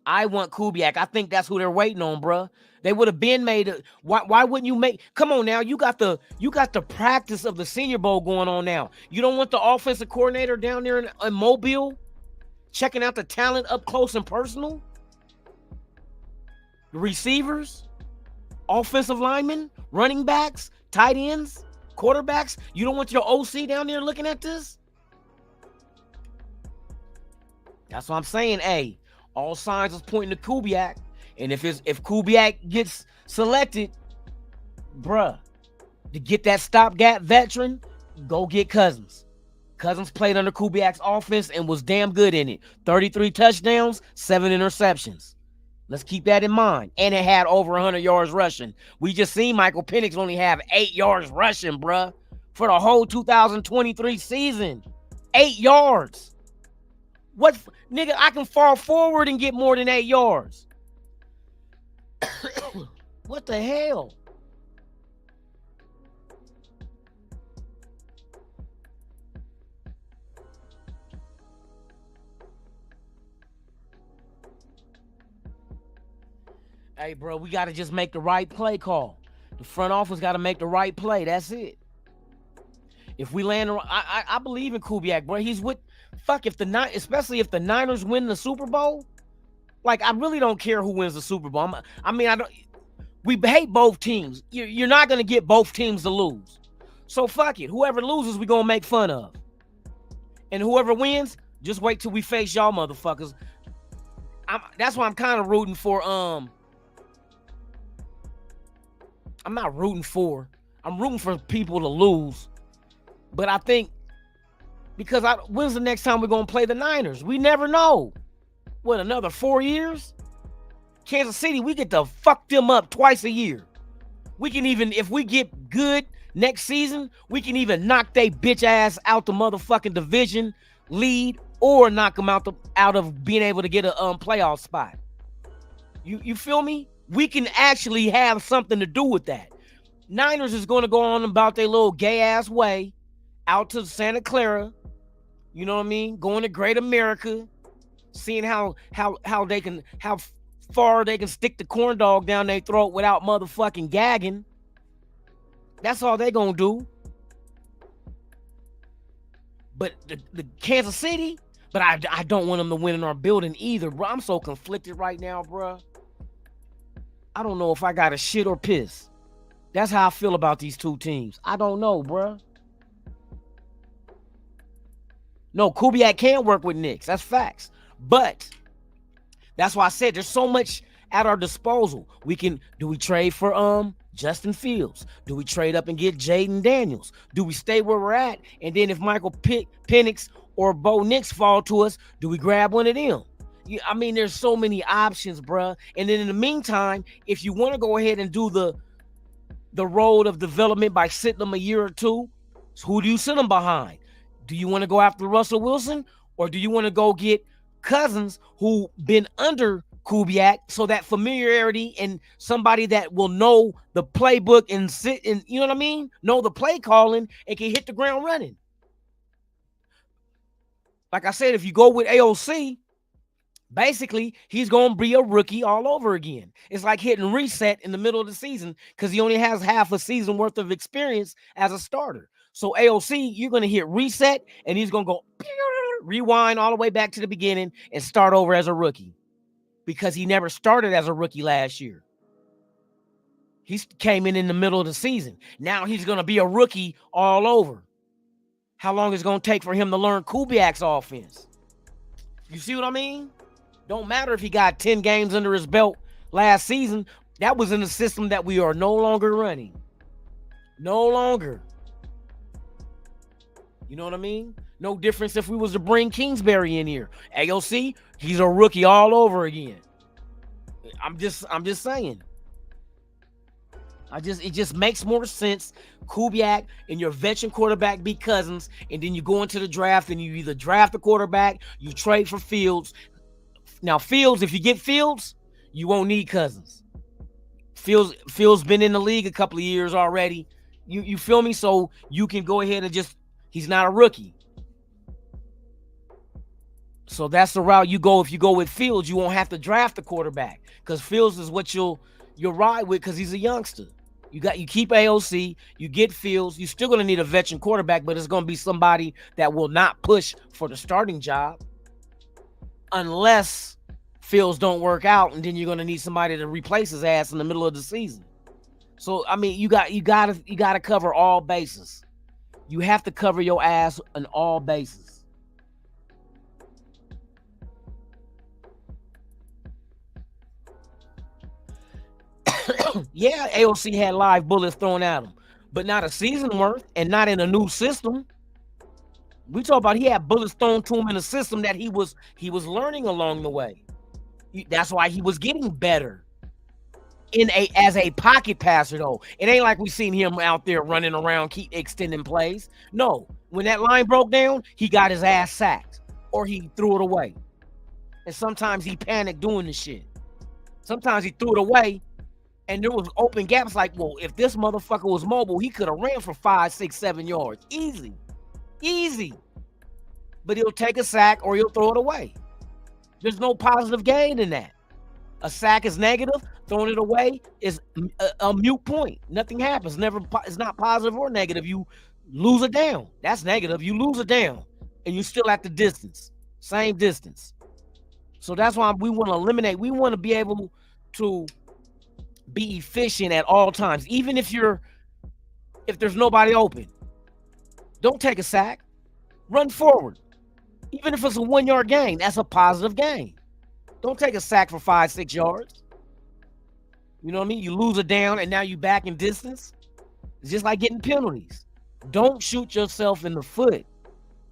I want Kubiak. I think that's who they're waiting on, bro. They would have been made. Why wouldn't you make? Come on now, you got the practice of the Senior Bowl going on now. You don't want the offensive coordinator down there in Mobile, checking out the talent up close and personal. The receivers, offensive linemen, running backs, tight ends, quarterbacks. You don't want your OC down there looking at this. That's what I'm saying. Hey. All signs is pointing to Kubiak. And if Kubiak gets selected, bruh, to get that stopgap veteran, go get Cousins. Cousins played under Kubiak's offense and was damn good in it. 33 touchdowns, 7 interceptions. Let's keep that in mind. And it had over 100 yards rushing. We just seen Michael Penix only have 8 yards rushing, bruh, for the whole 2023 season. 8 yards. What, nigga, I can fall forward and get more than 8 yards. What the hell? Hey, bro, we got to just make the right play call. The front office got to make the right play. That's it. If we land, I believe in Kubiak, bro. He's with fuck if especially if the Niners win the Super Bowl. Like, I really don't care who wins the Super Bowl. I don't. We hate both teams. You're not gonna get both teams to lose. So fuck it. Whoever loses, we gonna make fun of, and whoever wins, just wait till we face y'all motherfuckers. That's why I'm kind of rooting for. I'm not rooting for. I'm rooting for people to lose, but I think because when's the next time we're gonna play the Niners? We never know. What, another 4 years? Kansas City, we get to fuck them up twice a year. We can even, if we get good next season, we can even knock they bitch ass out the motherfucking division lead, or knock them out of being able to get a playoff spot. You feel me? We can actually have something to do with that. Niners is going to go on about their little gay ass way out to Santa Clara. You know what I mean? Going to Great America, seeing how far they can stick the corn dog down their throat without motherfucking gagging. That's all they gonna do. But the Kansas City, but I don't want them to win in our building either, bro. I'm so conflicted right now, bro. I don't know if I got to shit or piss. That's how I feel about these two teams. I don't know, bro. No, Kubiak can work with Knicks. That's facts. But that's why I said there's so much at our disposal. Do we trade for Justin Fields? Do we trade up and get Jaden Daniels? Do we stay where we're at? And then if Michael Penix or Bo Nix fall to us, do we grab one of them? I mean, there's so many options, bruh. And then in the meantime, if you want to go ahead and do the road of development by sitting them a year or two, so who do you sit them behind? Do you want to go after Russell Wilson, or do you want to go get Cousins, who been under Kubiak, so that familiarity and somebody that will know the playbook and sit and, you know what I mean, know the play calling and can hit the ground running? Like I said, if you go with AOC, basically he's going to be a rookie all over again. It's like hitting reset in the middle of the season because he only has half a season worth of experience as a starter. So AOC, you're going to hit reset and he's going to go rewind all the way back to the beginning and start over as a rookie, because he never started as a rookie last year. He came in the middle of the season. Now he's going to be a rookie all over. How long is it going to take for him to learn Kubiak's offense? You see what I mean? Don't matter if he got 10 games under his belt last season. That was in a system that we are no longer running. No longer. You know what I mean? No difference if we was to bring Kingsbury in here. AOC, he's a rookie all over again. I'm just saying. It just makes more sense. Kubiak and your veteran quarterback be Cousins, and then you go into the draft and you either draft a quarterback, you trade for Fields. Now Fields, if you get Fields, you won't need Cousins. Fields been in the league a couple of years already. You feel me? So you can go ahead and he's not a rookie. So that's the route you go. If you go with Fields, you won't have to draft a quarterback, because Fields is what you'll ride with, because he's a youngster. You keep AOC, you get Fields. You're still going to need a veteran quarterback, but it's going to be somebody that will not push for the starting job unless Fields don't work out, and then you're going to need somebody to replace his ass in the middle of the season. So I mean, you got to cover all bases. You have to cover your ass on all bases. Yeah, AOC had live bullets thrown at him, but not a season worth, and not in a new system. We talk about he had bullets thrown to him in a system that he was learning along the way. That's why he was getting better as a pocket passer, though. It ain't like we seen him out there running around, keep extending plays. No, when that line broke down, he got his ass sacked or he threw it away. And sometimes he panicked doing the shit. Sometimes he threw it away. And there was open gaps like, well, if this motherfucker was mobile, he could have ran for 5, 6, 7 yards. Easy. But he'll take a sack or he'll throw it away. There's no positive gain in that. A sack is negative. Throwing it away is a mute point. Nothing happens. It's not positive or negative. You lose it down. That's negative. You lose it down. and you're still at the distance, same distance. So that's why we want to eliminate. We want to be able to be efficient at all times, even if there's nobody open. Don't take a sack. Run forward. Even if it's a 1-yard gain, that's a positive gain. Don't take a sack for 5-6 yards. You know what I mean? You lose a down and now you back in distance. It's just like getting penalties. Don't shoot yourself in the foot.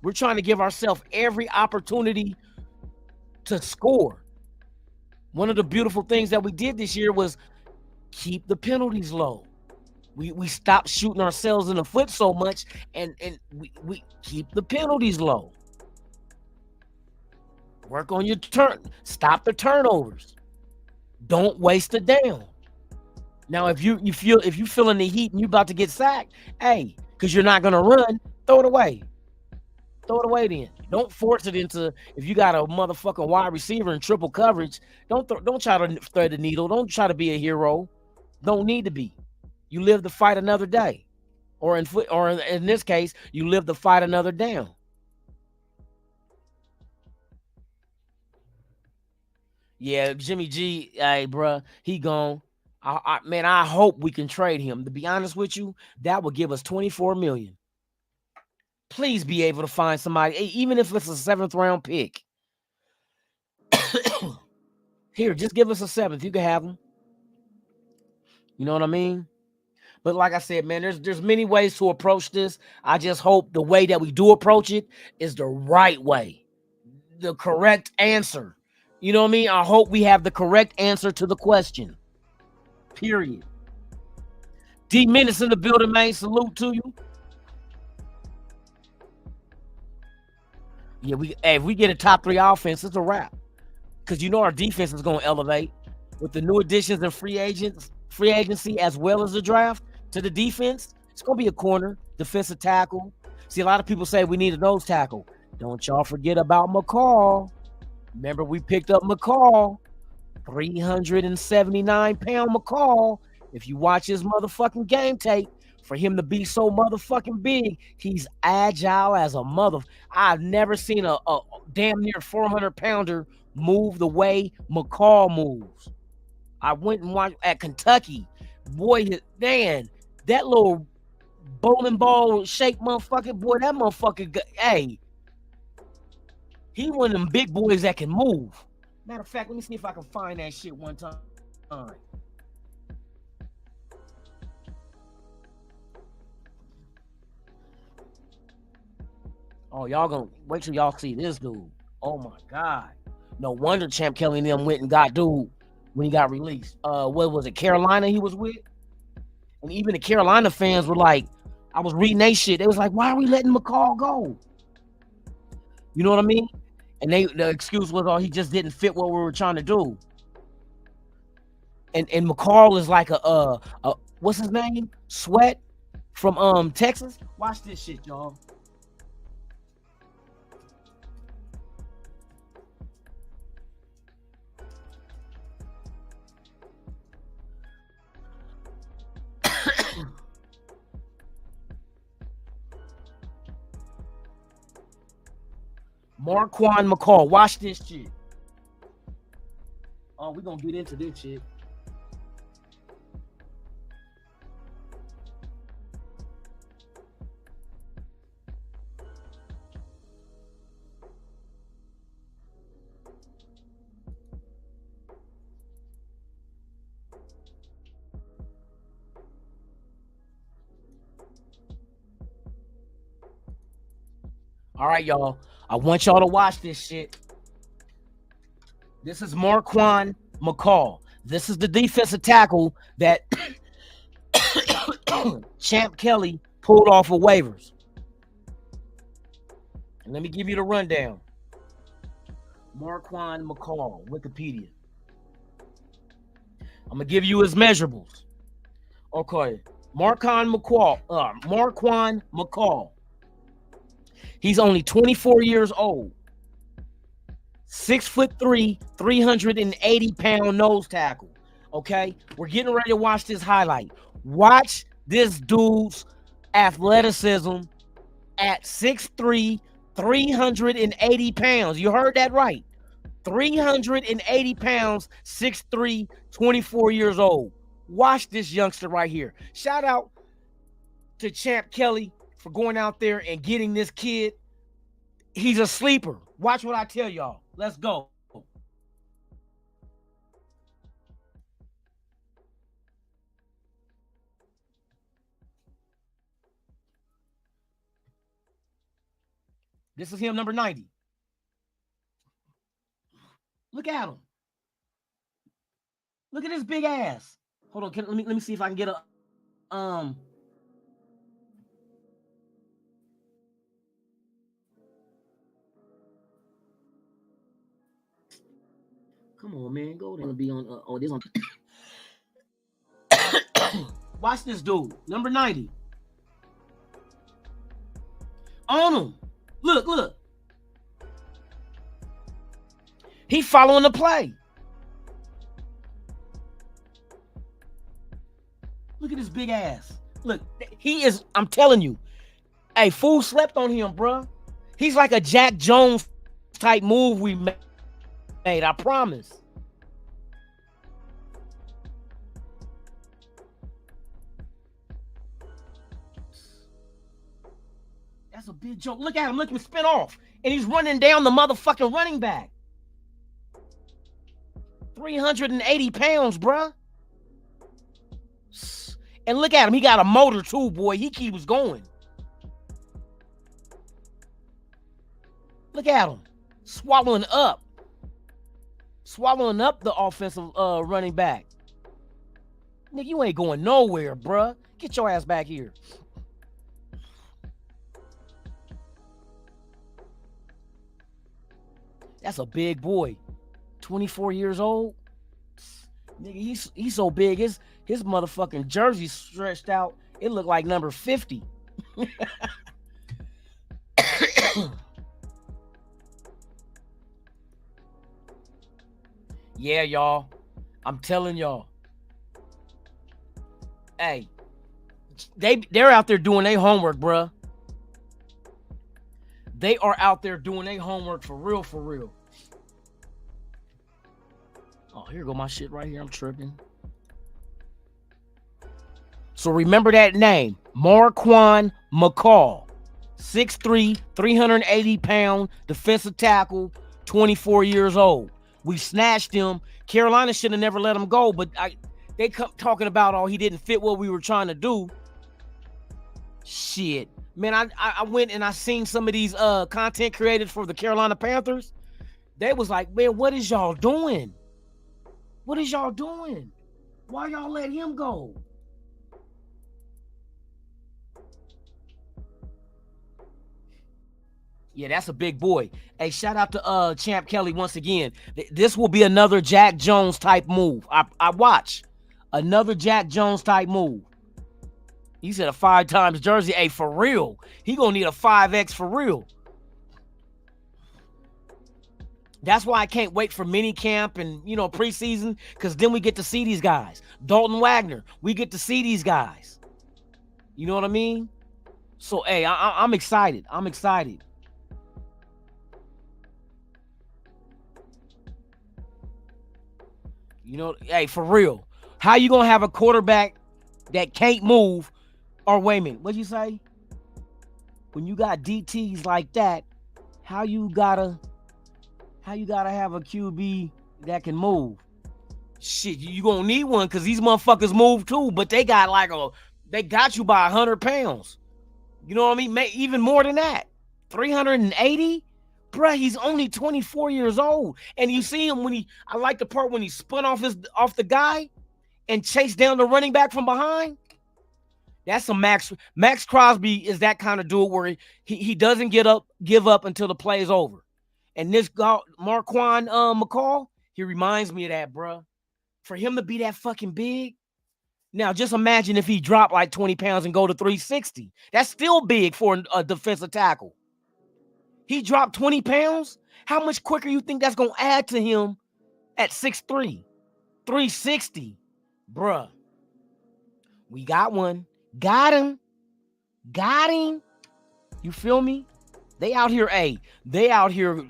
We're trying to give ourselves every opportunity to score. One of the beautiful things that we did this year was keep the penalties low. We stopped shooting ourselves in the foot so much, and we keep the penalties low. Work on your turn. Stop the turnovers. Don't waste a down. Now, if you feeling the heat and you about to get sacked, hey, because you're not gonna run, throw it away. Throw it away then. Don't force it into, if you got a motherfucking wide receiver in triple coverage, don't try to thread the needle. Don't try to be a hero. Don't need to be. You live to fight another day. Or in this case, you live to fight another down. Yeah, Jimmy G, hey, bruh, he gone. Man, I hope we can trade him. To be honest with you, that would give us $24 million. Please be able to find somebody, even if it's a 7th round pick. Here, just give us a 7th. You can have them. You know what I mean? But like I said, man, there's many ways to approach this. I just hope the way that we do approach it is the right way, the correct answer. You know what I mean? I hope we have the correct answer to the question. Period. D Minutes in the building, man. Salute to you. Yeah, if we get a top 3 offense, it's a wrap. Because you know our defense is going to elevate with the new additions and free agency, as well as the draft to the defense. It's going to be a corner, defensive tackle. See, a lot of people say we need a nose tackle. Don't y'all forget about McCall. Remember, we picked up McCall, 379-pound McCall. If you watch his motherfucking game tape, for him to be so motherfucking big, he's agile as a mother. I've never seen a damn near 400-pounder move the way McCall moves. I went and watched at Kentucky. Boy, man, that little bowling ball shaped motherfucker, boy, that motherfucker, hey, he one of them big boys that can move. Matter of fact, let me see if I can find that shit one time. Oh, y'all gonna wait till y'all see this dude. Oh my God. No wonder Champ Kelly and them went and got dude when he got released. What was it, Carolina he was with? And even the Carolina fans were like, I was reading they shit. They was like, why are we letting McCall go? You know what I mean? And the excuse was, oh, he just didn't fit what we were trying to do. And McCall is like a what's his name? Sweat from Texas. Watch this shit, y'all. Marquand McCall, watch this shit. Oh, we're gonna get into this shit. All right, y'all. I want y'all to watch this shit. This is Marquand McCall. This is the defensive tackle that Champ Kelly pulled off of waivers. And let me give you the rundown. Marquand McCall, Wikipedia. I'm gonna give you his measurables. Okay, Marquand McCall. He's only 24 years old. 6'3", 380-pound nose tackle. Okay, we're getting ready to watch this highlight. Watch this dude's athleticism at 6'3", 380 pounds. You heard that right. 380 pounds, 6'3", 24 years old. Watch this youngster right here. Shout out to Champ Kelly for going out there and getting this kid. He's a sleeper. Watch what I tell y'all. Let's go. This is him, number 90. Look at him. Look at his big ass. Hold on, let me see if I can get a come on, man. Go there and be on this one. Watch this dude, number 90. On him. Look. He following the play. Look at his big ass. Look, he is, I'm telling you. Hey, fool slept on him, bro. He's like a Jack Jones type move we made, I promise. That's a big joke. Look at him. Look at him spin off. And he's running down the motherfucking running back. 380 pounds, bruh. And look at him. He got a motor too, boy. He keeps going. Look at him. Swallowing up the offensive running back. Nigga, you ain't going nowhere, bruh. Get your ass back here. That's a big boy. 24 years old. Nigga, he's so big. His motherfucking jersey stretched out. It looked like number 50. Yeah, y'all. I'm telling y'all. Hey, they're out there doing their homework, bruh. They are out there doing their homework for real, for real. Oh, here go my shit right here. I'm tripping. So remember that name, Marquan McCall. 6'3", 380-pound defensive tackle, 24 years old. We snatched him. Carolina should have never let him go, but they kept talking about, oh, he didn't fit what we were trying to do. Shit. Man, I went and I seen some of these content creators for the Carolina Panthers. They was like, man, what is y'all doing? What is y'all doing? Why y'all let him go? Yeah, that's a big boy. Hey, shout out to Champ Kelly once again. This will be another Jack Jones type move. I watch. Another Jack Jones type move. He said a 5 times jersey. Hey, for real. He gonna need a 5X for real. That's why I can't wait for mini camp and, preseason, because then we get to see these guys. Dalton Wagner, we get to see these guys. You know what I mean? So, hey, I'm excited. I'm excited. Hey, for real. How you gonna have a quarterback that can't move? Or wait a minute, what'd you say? When you got DTs like that, how you gotta have a QB that can move? Shit, you gonna need one because these motherfuckers move too, but they got they got you by 100 pounds. You know what I mean? Even more than that. 380? Bruh, he's only 24 years old. And you see him I like the part when he spun off the guy and chased down the running back from behind. That's some Max Crosby is that kind of dude where he doesn't give up until the play is over. And this guy, Marquan McCall, he reminds me of that, bro. For him to be that fucking big. Now, just imagine if he dropped like 20 pounds and go to 360. That's still big for a defensive tackle. He dropped 20 pounds. How much quicker you think that's going to add to him at 6'3", 360? Bruh. We got one. Got him. You feel me? They out here, they out here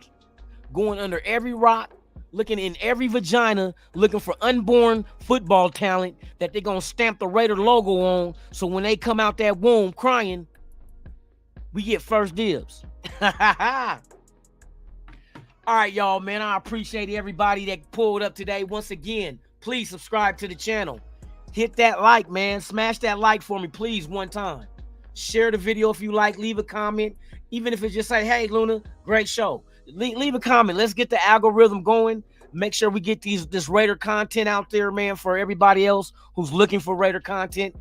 going under every rock, looking in every vagina, looking for unborn football talent that they're going to stamp the Raider logo on. So when they come out that womb crying, we get first dibs. All right, y'all, man. I appreciate everybody that pulled up today. Once again, please subscribe to the channel. Hit that like, man. Smash that like for me, please, one time. Share the video if you like. Leave a comment. Even if it's just say, hey, Luna, great show. Leave a comment. Let's get the algorithm going. Make sure we get this Raider content out there, man, for everybody else who's looking for Raider content.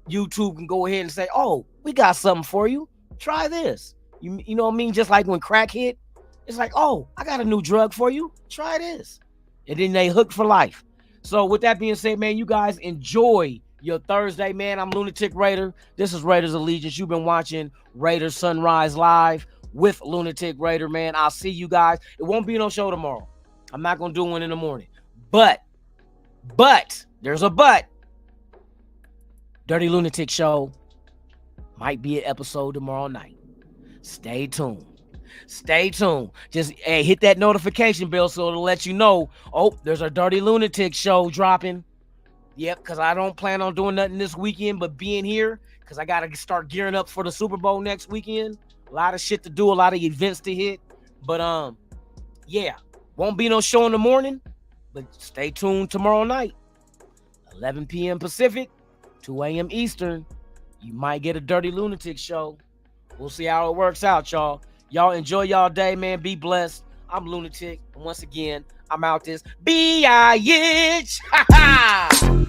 YouTube can go ahead and say, oh, we got something for you. Try this. You know what I mean? Just like when crack hit, it's like, oh, I got a new drug for you. Try this. And then they hook for life. So with that being said, man, you guys enjoy your Thursday, man. I'm Lunatic Raider. This is Raiders Allegiance. You've been watching Raiders Sunrise Live with Lunatic Raider, man. I'll see you guys. It won't be no show tomorrow. I'm not going to do one in the morning. But, there's a but. Dirty Lunatic Show might be an episode tomorrow night. Stay tuned. Stay tuned. Just hit that notification bell so it'll let you know, oh, there's a Dirty Lunatic Show dropping. Yep, because I don't plan on doing nothing this weekend but being here because I got to start gearing up for the Super Bowl next weekend. A lot of shit to do, a lot of events to hit. But, yeah, won't be no show in the morning, but stay tuned tomorrow night, 11 p.m. Pacific, 2 a.m. Eastern. You might get a Dirty Lunatic Show. We'll see how it works out, y'all. Y'all enjoy y'all day, man. Be blessed. I'm Lunatic. And once again, I'm out this bitch. Ha ha!